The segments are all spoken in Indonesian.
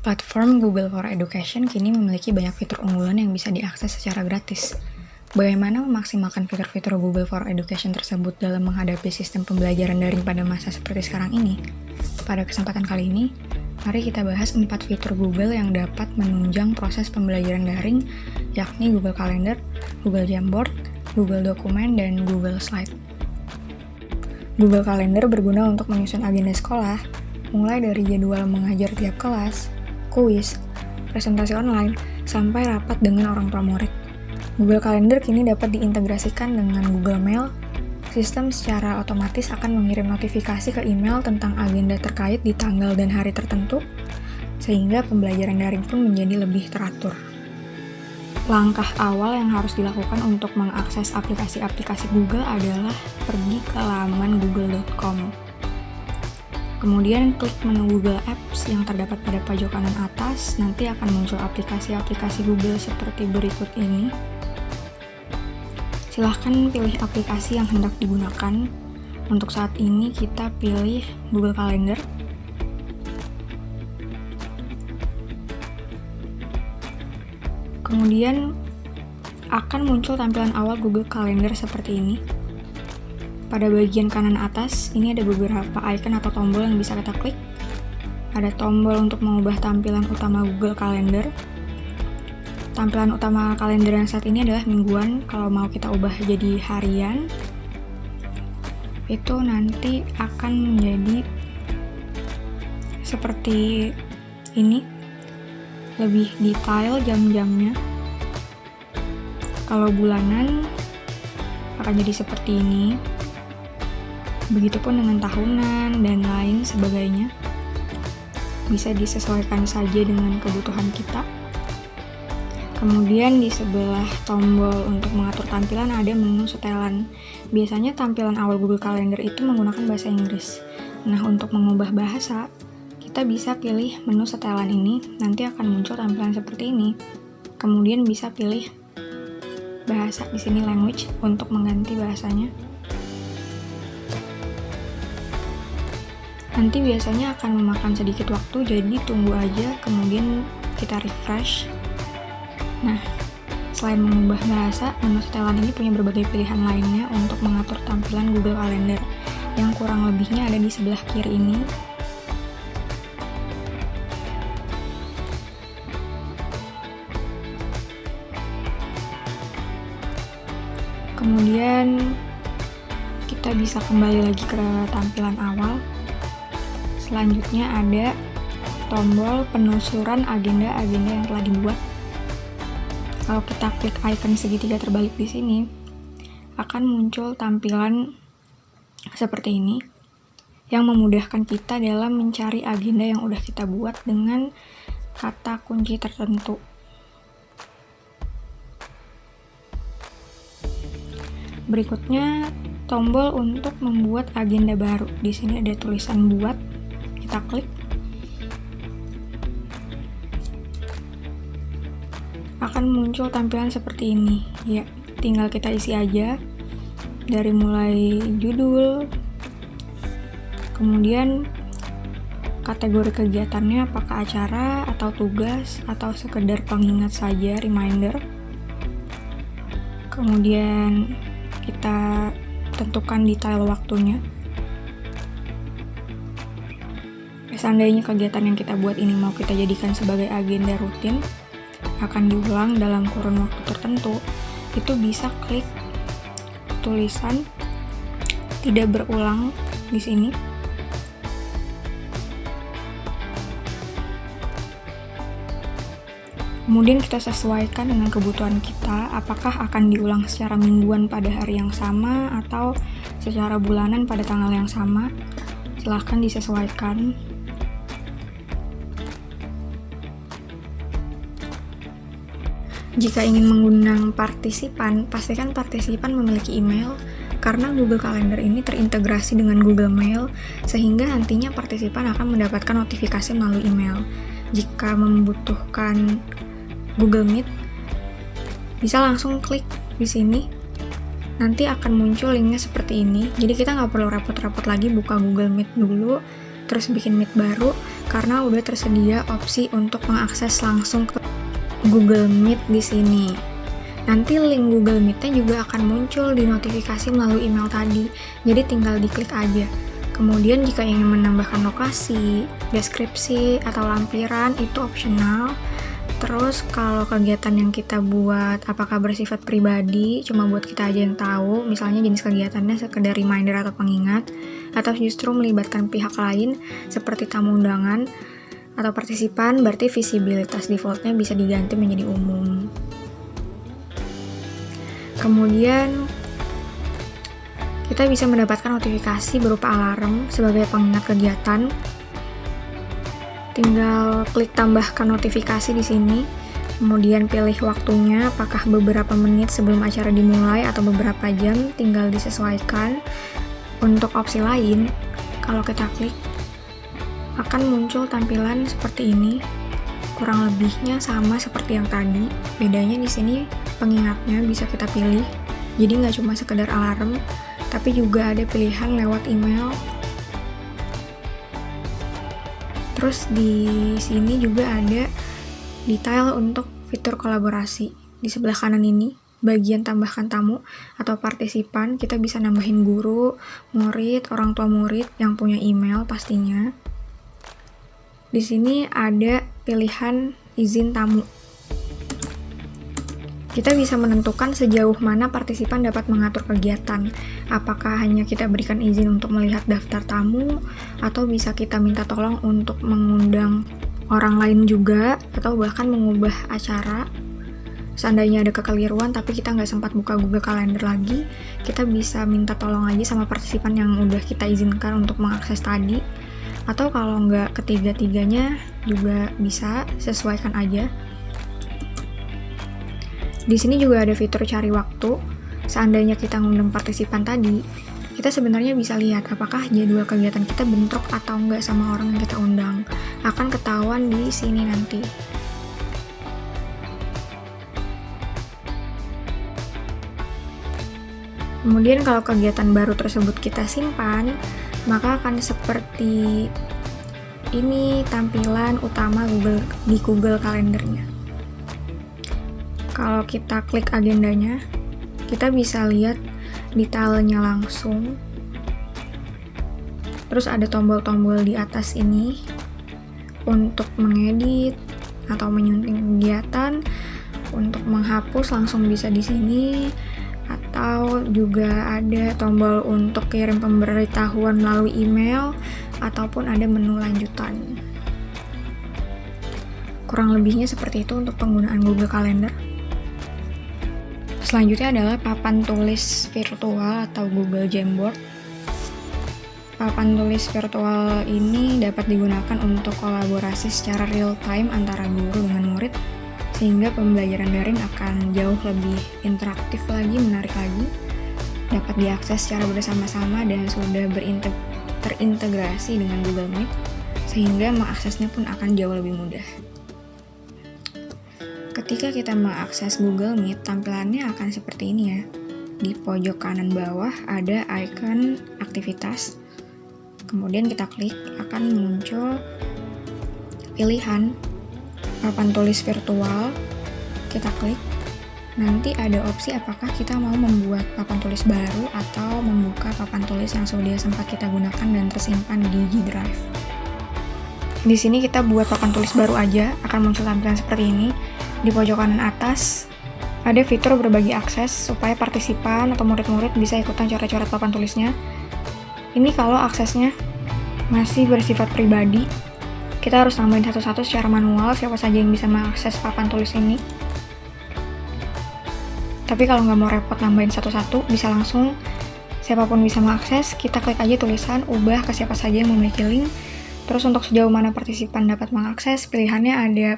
Platform Google for Education kini memiliki banyak fitur unggulan yang bisa diakses secara gratis. Bagaimana memaksimalkan fitur-fitur Google for Education tersebut dalam menghadapi sistem pembelajaran daring pada masa seperti sekarang ini? Pada kesempatan kali ini, mari kita bahas 4 fitur Google yang dapat menunjang proses pembelajaran daring, yakni Google Calendar, Google Jamboard, Google Dokumen, dan Google Slide. Google Calendar berguna untuk menyusun agenda sekolah, mulai dari jadwal mengajar tiap kelas, kuis, presentasi online, sampai rapat dengan orang tua murid. Google Calendar kini dapat diintegrasikan dengan Google Mail. Sistem secara otomatis akan mengirim notifikasi ke email tentang agenda terkait di tanggal dan hari tertentu, sehingga pembelajaran daring pun menjadi lebih teratur. Langkah awal yang harus dilakukan untuk mengakses aplikasi-aplikasi Google adalah pergi ke laman google.com. Kemudian klik menu Google Apps yang terdapat pada pojok kanan atas, nanti akan muncul aplikasi-aplikasi Google seperti berikut ini. Silahkan pilih aplikasi yang hendak digunakan. Untuk saat ini kita pilih Google Calendar. Kemudian akan muncul tampilan awal Google Calendar seperti ini. Pada bagian kanan atas, ini ada beberapa icon atau tombol yang bisa kita klik. Ada tombol untuk mengubah tampilan utama Google Calendar. Tampilan utama kalender yang saat ini adalah mingguan. Kalau mau kita ubah jadi harian, itu nanti akan menjadi seperti ini. Lebih detail jam-jamnya. Kalau bulanan, akan jadi seperti ini. Begitupun dengan tahunan dan lain sebagainya. Bisa disesuaikan saja dengan kebutuhan kita. Kemudian di sebelah tombol untuk mengatur tampilan ada menu setelan. Biasanya tampilan awal Google Calendar itu menggunakan bahasa Inggris. Nah, untuk mengubah bahasa, kita bisa pilih menu setelan ini, nanti akan muncul tampilan seperti ini. Kemudian bisa pilih bahasa di sini language untuk mengganti bahasanya. Nanti biasanya akan memakan sedikit waktu, jadi tunggu aja, kemudian kita refresh. Nah, selain mengubah bahasa, menu setelan ini punya berbagai pilihan lainnya untuk mengatur tampilan Google Calendar, yang kurang lebihnya ada di sebelah kiri ini. Kemudian kita bisa kembali lagi ke tampilan awal. Selanjutnya ada tombol penelusuran agenda-agenda yang telah dibuat. Kalau kita klik icon segitiga terbalik di sini, akan muncul tampilan seperti ini yang memudahkan kita dalam mencari agenda yang udah kita buat dengan kata kunci tertentu. Berikutnya, tombol untuk membuat agenda baru. Di sini ada tulisan buat. Kita klik. Akan muncul tampilan seperti ini. Ya, tinggal kita isi aja. Dari mulai judul, kemudian kategori kegiatannya apakah acara atau tugas atau sekedar pengingat saja, reminder. Kemudian kita tentukan detail waktunya. Seandainya kegiatan yang kita buat ini mau kita jadikan sebagai agenda rutin, akan diulang dalam kurun waktu tertentu, itu bisa klik tulisan tidak berulang di sini. Kemudian kita sesuaikan dengan kebutuhan kita, apakah akan diulang secara mingguan pada hari yang sama atau secara bulanan pada tanggal yang sama. Silahkan disesuaikan. Jika ingin mengundang partisipan, pastikan partisipan memiliki email, karena Google Calendar ini terintegrasi dengan Google Mail, sehingga nantinya partisipan akan mendapatkan notifikasi melalui email. Jika membutuhkan Google Meet, bisa langsung klik di sini. Nanti akan muncul linknya seperti ini. Jadi kita nggak perlu repot-repot lagi buka Google Meet dulu, terus bikin Meet baru, karena udah tersedia opsi untuk mengakses langsung ke Google Meet di sini. Nanti link Google Meet-nya juga akan muncul di notifikasi melalui email tadi, jadi tinggal diklik aja. Kemudian jika ingin menambahkan lokasi, deskripsi, atau lampiran itu opsional. Terus kalau kegiatan yang kita buat apakah bersifat pribadi, cuma buat kita aja yang tahu, misalnya jenis kegiatannya sekedar reminder atau pengingat, atau justru melibatkan pihak lain seperti tamu undangan atau partisipan, berarti visibilitas defaultnya bisa diganti menjadi umum. Kemudian kita bisa mendapatkan notifikasi berupa alarm sebagai pengingat kegiatan. Tinggal klik tambahkan notifikasi di sini, kemudian pilih waktunya, apakah beberapa menit sebelum acara dimulai atau beberapa jam, tinggal disesuaikan. Untuk opsi lain, kalau kita klik, akan muncul tampilan seperti ini. Kurang lebihnya sama seperti yang tadi, bedanya di sini pengingatnya bisa kita pilih, jadi nggak cuma sekedar alarm, tapi juga ada pilihan lewat email. Terus di sini juga ada detail untuk fitur kolaborasi. Di sebelah kanan ini, bagian tambahkan tamu atau partisipan, kita bisa nambahin guru, murid, orang tua murid yang punya email pastinya. Di sini ada pilihan izin tamu. Kita bisa menentukan sejauh mana partisipan dapat mengatur kegiatan. Apakah hanya kita berikan izin untuk melihat daftar tamu, atau bisa kita minta tolong untuk mengundang orang lain juga, atau bahkan mengubah acara. Seandainya ada kekeliruan tapi kita nggak sempat buka Google Calendar lagi, kita bisa minta tolong aja sama partisipan yang udah kita izinkan untuk mengakses tadi. Atau kalau nggak ketiga-tiganya juga bisa, sesuaikan aja. Di sini juga ada fitur cari waktu. Seandainya kita ngundang partisipan tadi, kita sebenarnya bisa lihat apakah jadwal kegiatan kita bentrok atau enggak sama orang yang kita undang. Akan ketahuan di sini nanti. Kemudian kalau kegiatan baru tersebut kita simpan, maka akan seperti ini tampilan utama di Google Kalendernya. Kalau kita klik agendanya, kita bisa lihat detailnya langsung. Terus ada tombol-tombol di atas ini untuk mengedit atau menyunting kegiatan, untuk menghapus langsung bisa di sini, atau juga ada tombol untuk kirim pemberitahuan melalui email, ataupun ada menu lanjutan. Kurang lebihnya seperti itu untuk penggunaan Google Calendar. Selanjutnya adalah papan tulis virtual atau Google Jamboard. Papan tulis virtual ini dapat digunakan untuk kolaborasi secara real time antara guru dengan murid, sehingga pembelajaran daring akan jauh lebih interaktif lagi, menarik lagi, dapat diakses secara bersama-sama dan sudah terintegrasi dengan Google Meet, sehingga mengaksesnya pun akan jauh lebih mudah. Ketika kita mengakses Google Meet, tampilannya akan seperti ini ya. Di pojok kanan bawah ada icon aktivitas. Kemudian kita klik, akan muncul pilihan papan tulis virtual. Kita klik. Nanti ada opsi apakah kita mau membuat papan tulis baru atau membuka papan tulis yang sudah sempat kita gunakan dan tersimpan di G Drive. Di sini kita buat papan tulis baru aja, akan muncul tampilan seperti ini. Di pojok kanan atas, ada fitur berbagi akses supaya partisipan atau murid-murid bisa ikutan coret-coret papan tulisnya. Ini kalau aksesnya masih bersifat pribadi, kita harus nambahin satu-satu secara manual siapa saja yang bisa mengakses papan tulis ini. Tapi kalau nggak mau repot nambahin satu-satu, bisa langsung siapapun bisa mengakses, kita klik aja tulisan, ubah ke siapa saja yang memiliki link. Terus untuk sejauh mana partisipan dapat mengakses, pilihannya ada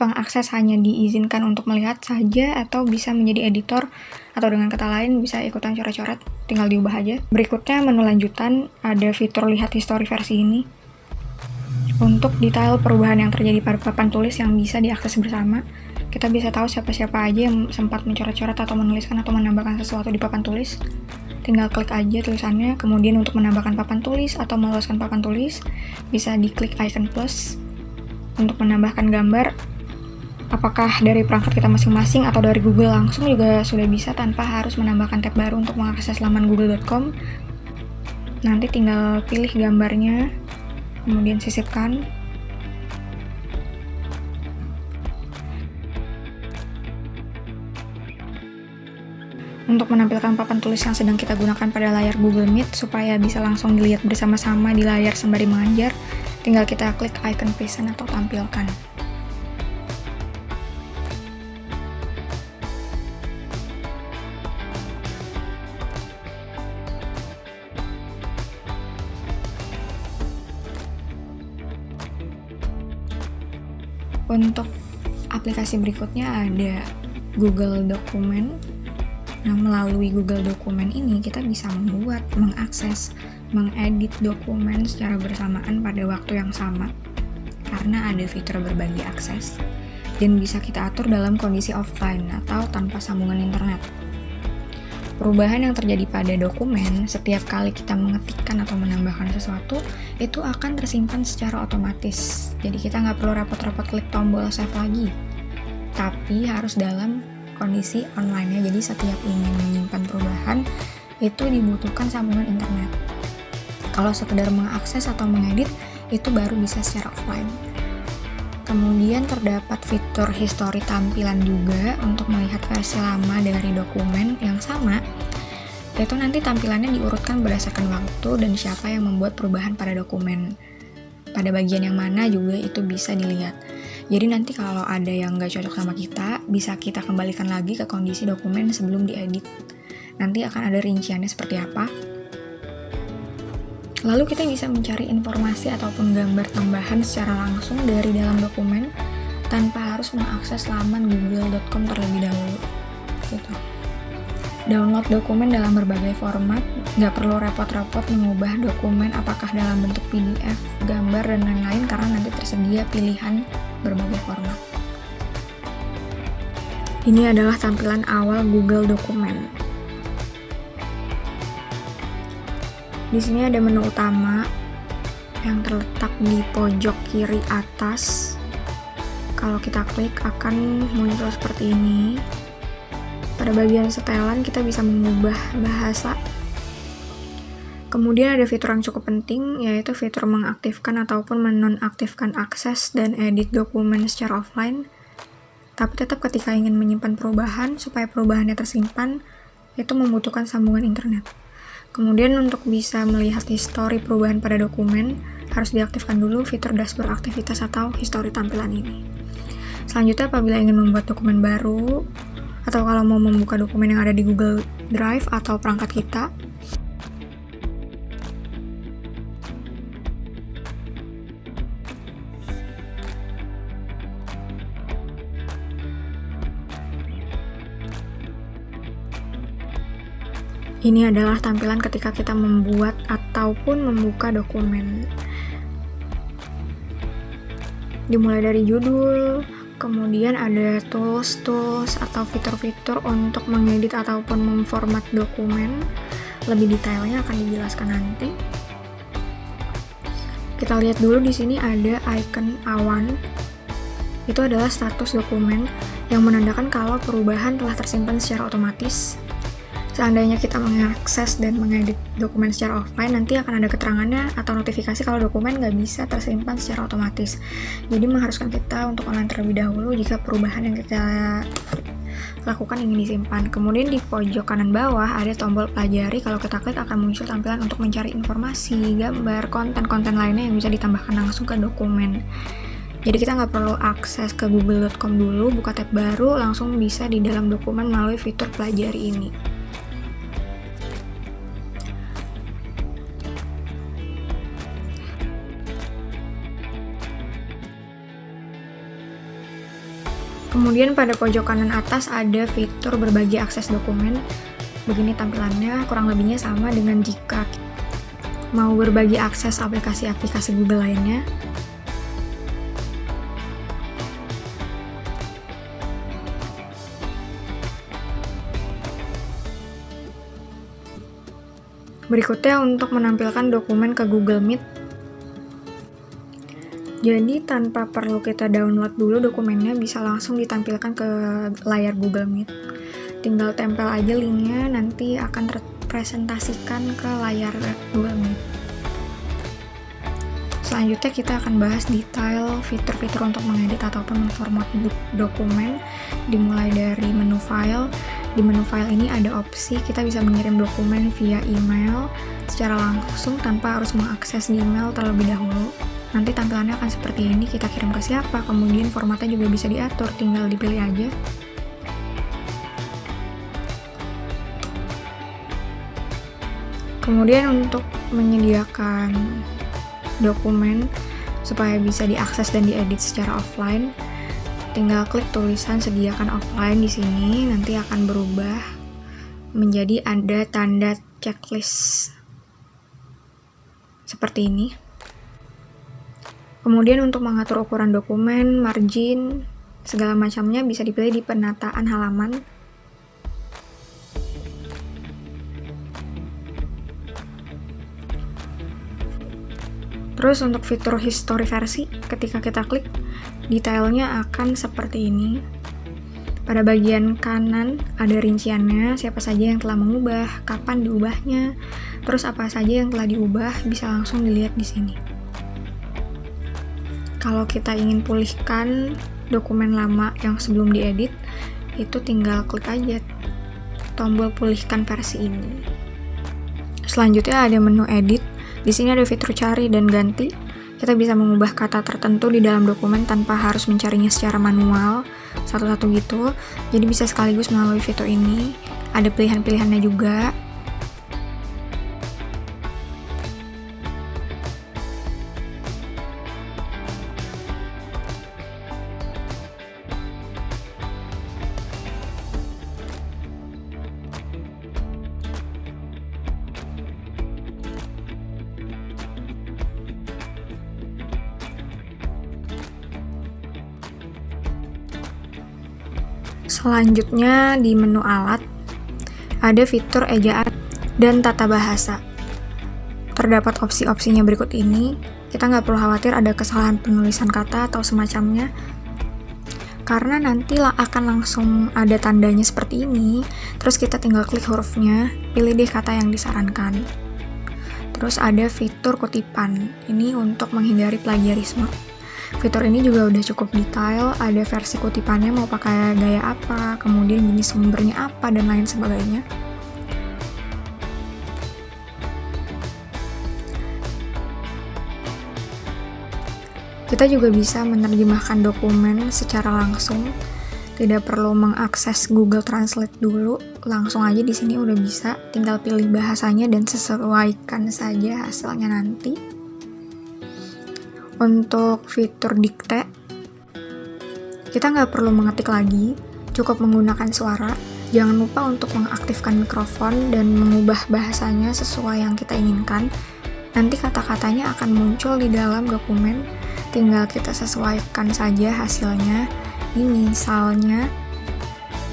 pengakses hanya diizinkan untuk melihat saja atau bisa menjadi editor, atau dengan kata lain bisa ikutan coret-coret, tinggal diubah aja. Berikutnya menu lanjutan, ada fitur lihat histori versi ini. Untuk detail perubahan yang terjadi pada papan tulis yang bisa diakses bersama, kita bisa tahu siapa-siapa aja yang sempat mencoret-coret atau menuliskan atau menambahkan sesuatu di papan tulis. tinggal klik aja tulisannya. Kemudian untuk menambahkan papan tulis atau meluaskan papan tulis, bisa diklik icon plus. Untuk menambahkan gambar, apakah dari perangkat kita masing-masing atau dari Google langsung juga sudah bisa tanpa harus menambahkan tab baru untuk mengakses laman google.com. Nanti tinggal pilih gambarnya, kemudian sisipkan. Untuk menampilkan papan tulis yang sedang kita gunakan pada layar Google Meet supaya bisa langsung dilihat bersama-sama di layar sembari mengajar, tinggal kita klik icon present atau tampilkan. Untuk aplikasi berikutnya ada Google Dokumen. Nah, melalui Google Dokumen ini kita bisa membuat, mengakses, mengedit dokumen secara bersamaan pada waktu yang sama karena ada fitur berbagi akses dan bisa kita atur dalam kondisi offline atau tanpa sambungan internet. Perubahan yang terjadi pada dokumen setiap kali kita mengetikkan atau menambahkan sesuatu itu akan tersimpan secara otomatis, jadi kita nggak perlu repot-repot klik tombol save lagi, tapi harus dalam kondisi online ya. Jadi setiap ingin menyimpan perubahan itu dibutuhkan sambungan internet. Kalau sekedar mengakses atau mengedit itu baru bisa secara offline. Kemudian terdapat fitur history tampilan juga untuk melihat versi lama dari dokumen yang sama. Yaitu nanti tampilannya diurutkan berdasarkan waktu dan siapa yang membuat perubahan pada dokumen. Pada bagian yang mana juga itu bisa dilihat. Jadi nanti kalau ada yang nggak cocok sama kita, bisa kita kembalikan lagi ke kondisi dokumen sebelum diedit. Nanti akan ada rinciannya seperti apa. Lalu kita bisa mencari informasi ataupun gambar tambahan secara langsung dari dalam dokumen tanpa harus mengakses laman google.com terlebih dahulu. Gitu. Download dokumen dalam berbagai format, nggak perlu repot-repot mengubah dokumen apakah dalam bentuk PDF, gambar, dan lain-lain karena nanti tersedia pilihan berbagai format. Ini adalah tampilan awal Google Dokumen. Di sini ada menu utama yang terletak di pojok kiri atas. Kalau kita klik akan muncul seperti ini. Pada bagian setelan kita bisa mengubah bahasa. Kemudian ada fitur yang cukup penting, yaitu fitur mengaktifkan ataupun menonaktifkan akses dan edit dokumen secara offline. Tapi tetap ketika ingin menyimpan perubahan, supaya perubahannya tersimpan, itu membutuhkan sambungan internet. Kemudian untuk bisa melihat histori perubahan pada dokumen, harus diaktifkan dulu fitur dashboard aktivitas atau histori tampilan ini. Selanjutnya apabila ingin membuat dokumen baru, atau kalau mau membuka dokumen yang ada di Google Drive atau perangkat kita, ini adalah tampilan ketika kita membuat ataupun membuka dokumen. Dimulai dari judul, kemudian ada tools atau fitur-fitur untuk mengedit ataupun memformat dokumen. Lebih detailnya akan dijelaskan nanti. Kita lihat dulu di sini ada icon awan. Itu adalah status dokumen yang menandakan kalau perubahan telah tersimpan secara otomatis. Seandainya kita mengakses dan mengedit dokumen secara offline, nanti akan ada keterangannya atau notifikasi kalau dokumen nggak bisa tersimpan secara otomatis. Jadi mengharuskan kita untuk online terlebih dahulu jika perubahan yang kita lakukan ingin disimpan. Kemudian di pojok kanan bawah ada tombol pelajari. Kalau kita klik akan muncul tampilan untuk mencari informasi, gambar, konten-konten lainnya yang bisa ditambahkan langsung ke dokumen. Jadi kita nggak perlu akses ke google.com dulu, buka tab baru, langsung bisa di dalam dokumen melalui fitur pelajari ini. Kemudian pada pojok kanan atas ada fitur berbagi akses dokumen. Begini tampilannya, kurang lebihnya sama dengan jika mau berbagi akses aplikasi-aplikasi Google lainnya. Berikutnya untuk menampilkan dokumen ke Google Meet. Jadi tanpa perlu kita download dulu dokumennya, bisa langsung ditampilkan ke layar Google Meet. Tinggal tempel aja linknya, nanti akan terpresentasikan ke layar Google Meet. Selanjutnya kita akan bahas detail fitur-fitur untuk mengedit ataupun memformat dokumen, dimulai dari menu file. Di menu file ini ada opsi kita bisa mengirim dokumen via email secara langsung tanpa harus mengakses di email terlebih dahulu. Nanti tampilannya akan seperti ini, kita kirim ke siapa, kemudian formatnya juga bisa diatur, tinggal dipilih aja. Kemudian untuk menyediakan dokumen supaya bisa diakses dan diedit secara offline, tinggal klik tulisan sediakan offline di sini, nanti akan berubah menjadi ada tanda checklist seperti ini. Kemudian untuk mengatur ukuran dokumen, margin, segala macamnya bisa dipilih di penataan halaman. Terus untuk fitur history versi, ketika kita klik, detailnya akan seperti ini. Pada bagian kanan ada rinciannya, siapa saja yang telah mengubah, kapan diubahnya, terus apa saja yang telah diubah bisa langsung dilihat di sini. Kalau kita ingin pulihkan dokumen lama yang sebelum diedit, itu tinggal klik aja tombol pulihkan versi ini. Selanjutnya ada menu edit. Di sini ada fitur cari dan ganti. Kita bisa mengubah kata tertentu di dalam dokumen tanpa harus mencarinya secara manual, satu-satu gitu. Jadi bisa sekaligus melalui fitur ini. Ada pilihan-pilihannya juga. Selanjutnya di menu alat, ada fitur ejaan dan tata bahasa. Terdapat opsi-opsinya berikut ini. Kita nggak perlu khawatir ada kesalahan penulisan kata atau semacamnya, karena nanti akan langsung ada tandanya seperti ini. Terus kita tinggal klik hurufnya, pilih deh kata yang disarankan. Terus ada fitur kutipan, ini untuk menghindari plagiarisme. Fitur ini juga udah cukup detail, ada versi kutipannya mau pakai gaya apa, kemudian jenis sumbernya apa, dan lain sebagainya. Kita juga bisa menerjemahkan dokumen secara langsung, tidak perlu mengakses Google Translate dulu, langsung aja di sini udah bisa, tinggal pilih bahasanya dan sesuaikan saja hasilnya nanti. Untuk fitur dikte, kita nggak perlu mengetik lagi, cukup menggunakan suara. Jangan lupa untuk mengaktifkan mikrofon dan mengubah bahasanya sesuai yang kita inginkan. Nanti kata-katanya akan muncul di dalam dokumen, tinggal kita sesuaikan saja hasilnya. Ini misalnya,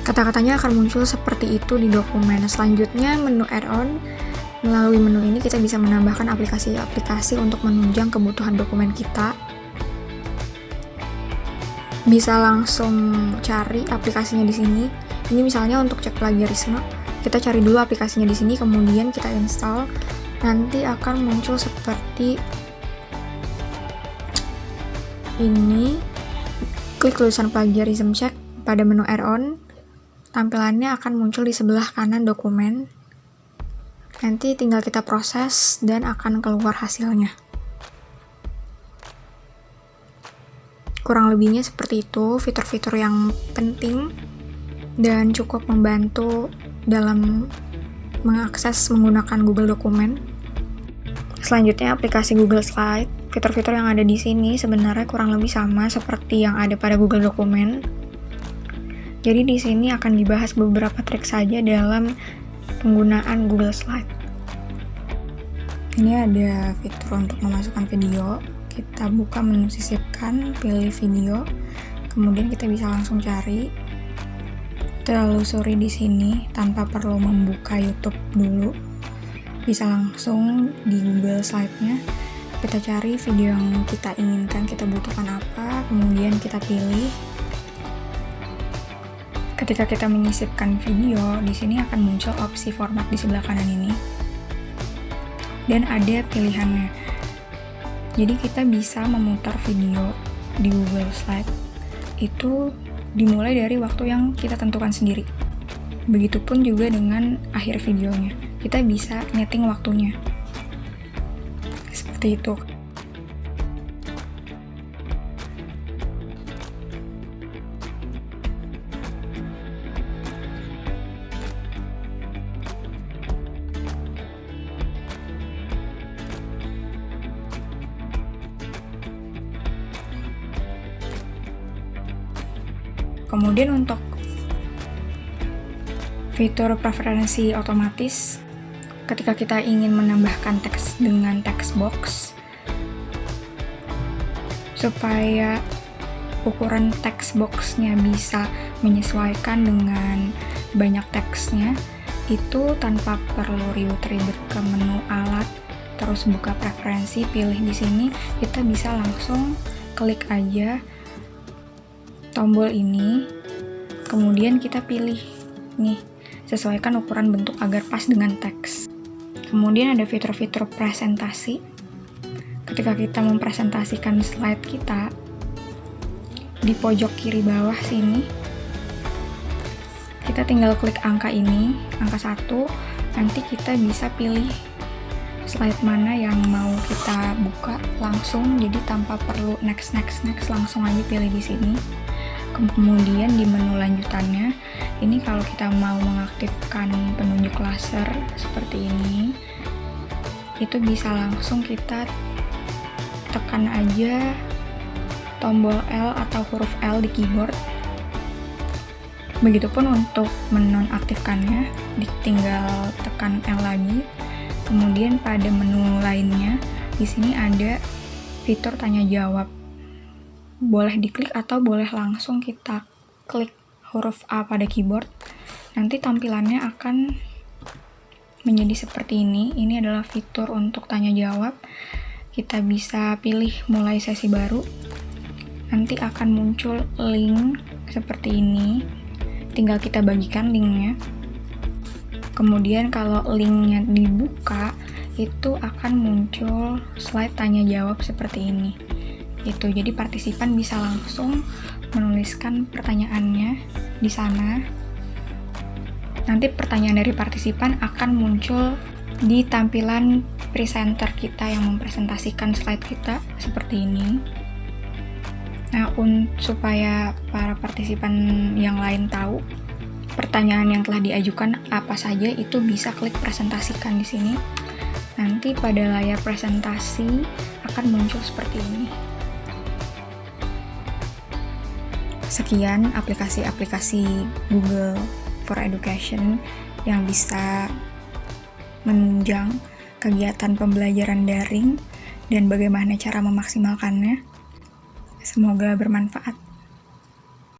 kata-katanya akan muncul seperti itu di dokumen. Selanjutnya menu add-on. Melalui menu ini kita bisa menambahkan aplikasi-aplikasi untuk menunjang kebutuhan dokumen kita. Bisa langsung cari aplikasinya di sini. Ini misalnya untuk cek plagiarisme, kita cari dulu aplikasinya di sini, kemudian kita install. Nanti akan muncul seperti ini. Klik tulisan plagiarism check pada menu add-on. Tampilannya akan muncul di sebelah kanan dokumen. Nanti tinggal kita proses dan akan keluar hasilnya. Kurang lebihnya seperti itu, fitur-fitur yang penting dan cukup membantu dalam mengakses menggunakan Google Dokumen. Selanjutnya aplikasi Google Slide. Fitur-fitur yang ada di sini sebenarnya kurang lebih sama seperti yang ada pada Google Dokumen. Jadi di sini akan dibahas beberapa trik saja dalam penggunaan Google Slide. Ini ada fitur untuk memasukkan video. Kita buka menu sisipkan, pilih video, kemudian kita bisa langsung cari. Telusuri di sini tanpa perlu membuka YouTube dulu. bisa langsung di Google Slide-nya kita cari video yang kita inginkan, kita butuhkan apa, kemudian kita pilih. Ketika kita menyisipkan video, di sini akan muncul opsi format di sebelah kanan ini. Dan ada pilihannya. Jadi kita bisa memutar video di Google Slide itu dimulai dari waktu yang kita tentukan sendiri. Begitupun juga dengan akhir videonya. Kita bisa nyeting waktunya. Seperti itu. Kemudian untuk fitur preferensi otomatis, ketika kita ingin menambahkan teks dengan text box, supaya ukuran text box-nya bisa menyesuaikan dengan banyak teksnya, itu tanpa perlu ribet-ribet ke menu alat, terus buka preferensi, pilih di sini, kita bisa langsung klik aja tombol ini, kemudian kita pilih nih, sesuaikan ukuran bentuk agar pas dengan teks. Kemudian ada fitur-fitur presentasi. Ketika kita mempresentasikan slide kita, di pojok kiri bawah sini, kita tinggal klik angka ini, angka 1, nanti kita bisa pilih slide mana yang mau kita buka langsung, jadi tanpa perlu next, langsung aja pilih di sini. Kemudian di menu lanjutannya, ini kalau kita mau mengaktifkan penunjuk laser seperti ini, itu bisa langsung kita tekan aja tombol L atau huruf L di keyboard. Begitupun untuk menonaktifkannya, tinggal tekan L lagi. Kemudian pada menu lainnya, di sini ada fitur tanya jawab. Boleh diklik atau boleh langsung kita klik huruf A pada keyboard. Nanti tampilannya akan menjadi seperti ini. Ini adalah fitur untuk tanya jawab. Kita bisa pilih mulai sesi baru. Nanti akan muncul link seperti ini. Tinggal kita bagikan linknya. Kemudian kalau linknya dibuka, itu akan muncul slide tanya jawab seperti ini. Jadi partisipan bisa langsung menuliskan pertanyaannya di sana. Nanti pertanyaan dari partisipan akan muncul di tampilan presenter kita yang mempresentasikan slide kita seperti ini. Nah, supaya para partisipan yang lain tahu pertanyaan yang telah diajukan apa saja, itu bisa klik presentasikan di sini. Nanti pada layar presentasi akan muncul seperti ini. Sekian aplikasi-aplikasi Google for Education yang bisa menunjang kegiatan pembelajaran daring dan bagaimana cara memaksimalkannya. Semoga bermanfaat.